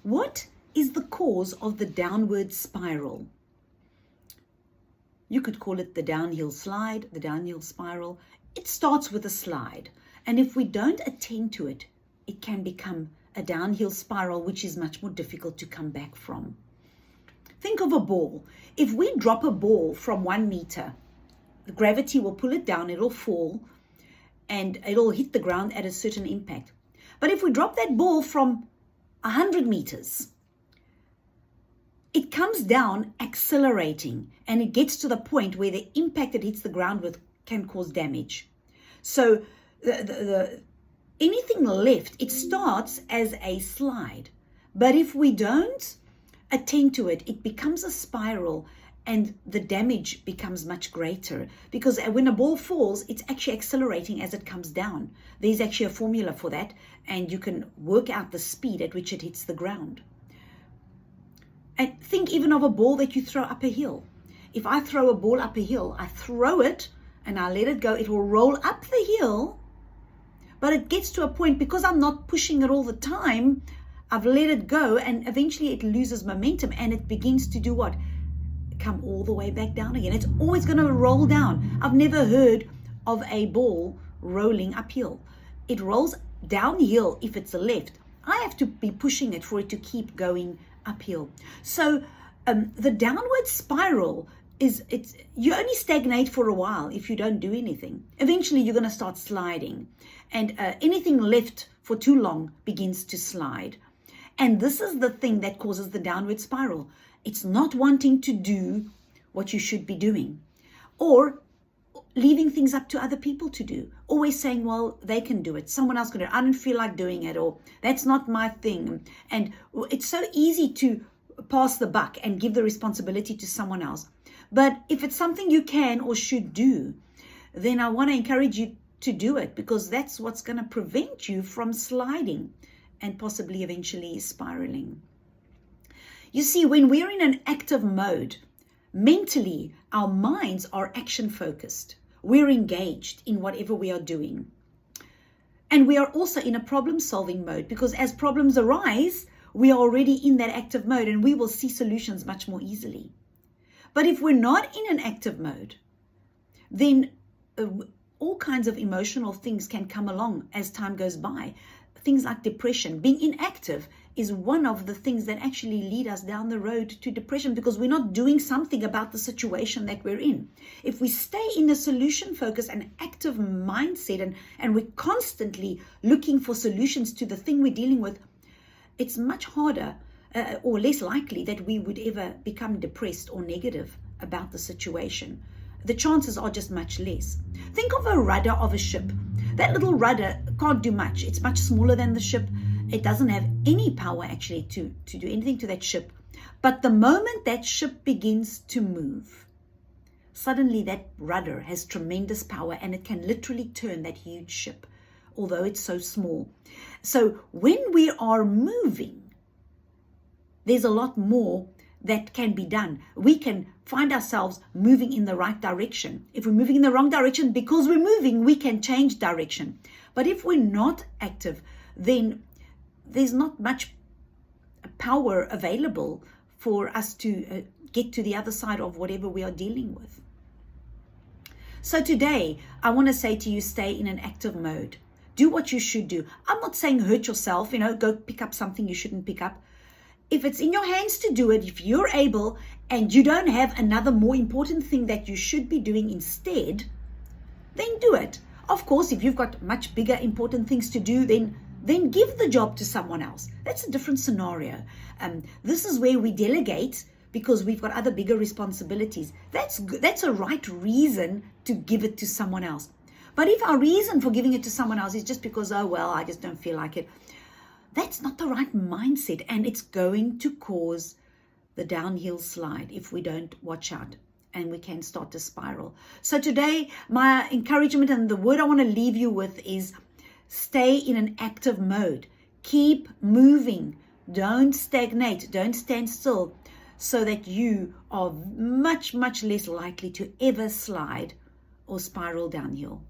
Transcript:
What is the cause of the downward spiral? You could call it the downhill slide, the downhill spiral. It starts with a slide. And if we don't attend to it, it can become a downhill spiral, which is much more difficult to come back from. Think of a ball. If we drop a ball from 1 meter, the gravity will pull it down, it'll fall, and it'll hit the ground at a certain impact. But if we drop that ball from 100 meters, it comes down accelerating, and it gets to the point where the impact it hits the ground with can cause damage. So anything left, it starts as a slide. But if we don't attend to it, it becomes a spiral, and the damage becomes much greater, because when a ball falls, it's actually accelerating as it comes down. There's actually a formula for that, and you can work out the speed at which it hits the ground. And think even of a ball that you throw up a hill. If I throw a ball up a hill, I throw it and I let it go, it will roll up the hill, but it gets to a point, because I'm not pushing it all the time, I've let it go, and eventually it loses momentum, and it begins to do what? Come all the way back down again. It's always going to roll down. I've never heard of a ball rolling uphill. It rolls downhill if it's a left. I have to be pushing it for it to keep going uphill. So the downward spiral is, you only stagnate for a while if you don't do anything. Eventually you're going to start sliding, and anything left for too long begins to slide. And this is the thing that causes the downward spiral. It's not wanting to do what you should be doing, or leaving things up to other people to do. Always saying, well, they can do it. Someone else can do it. I don't feel like doing it, or that's not my thing. And it's so easy to pass the buck and give the responsibility to someone else. But if it's something you can or should do, then I want to encourage you to do it, because that's what's going to prevent you from sliding and possibly eventually spiraling. You see, when we're in an active mode, mentally, our minds are action focused. We're engaged in whatever we are doing. And we are also in a problem solving mode, because as problems arise, we are already in that active mode, and we will see solutions much more easily. But if we're not in an active mode, then all kinds of emotional things can come along as time goes by. Things like depression. Being inactive is one of the things that actually lead us down the road to depression, because we're not doing something about the situation that we're in. If we stay in a solution focus and active mindset, and we're constantly looking for solutions to the thing we're dealing with, it's much harder or less likely that we would ever become depressed or negative about the situation. The chances are just much less. Think of a rudder of a ship. That little rudder can't do much. It's much smaller than the ship. It doesn't have any power actually to do anything to that ship. But the moment that ship begins to move, suddenly that rudder has tremendous power, and it can literally turn that huge ship, although it's so small. So when we are moving, there's a lot more that can be done. We can find ourselves moving in the right direction. If we're moving in the wrong direction, because we're moving, we can change direction. But if we're not active, then there's not much power available for us to get to the other side of whatever we are dealing with. So today, I want to say to you, stay in an active mode. Do what you should do. I'm not saying hurt yourself, go pick up something you shouldn't pick up. If it's in your hands to do it, if you're able, and you don't have another more important thing that you should be doing instead, then do it. Of course, if you've got much bigger important things to do, then give the job to someone else. That's a different scenario. This is where we delegate because we've got other bigger responsibilities. That's a right reason to give it to someone else. But if our reason for giving it to someone else is just because, oh, well, I just don't feel like it, that's not the right mindset, and it's going to cause the downhill slide if we don't watch out, and we can start to spiral. So today, my encouragement and the word I want to leave you with is stay in an active mode. Keep moving. Don't stagnate. Don't stand still, so that you are much, much less likely to ever slide or spiral downhill.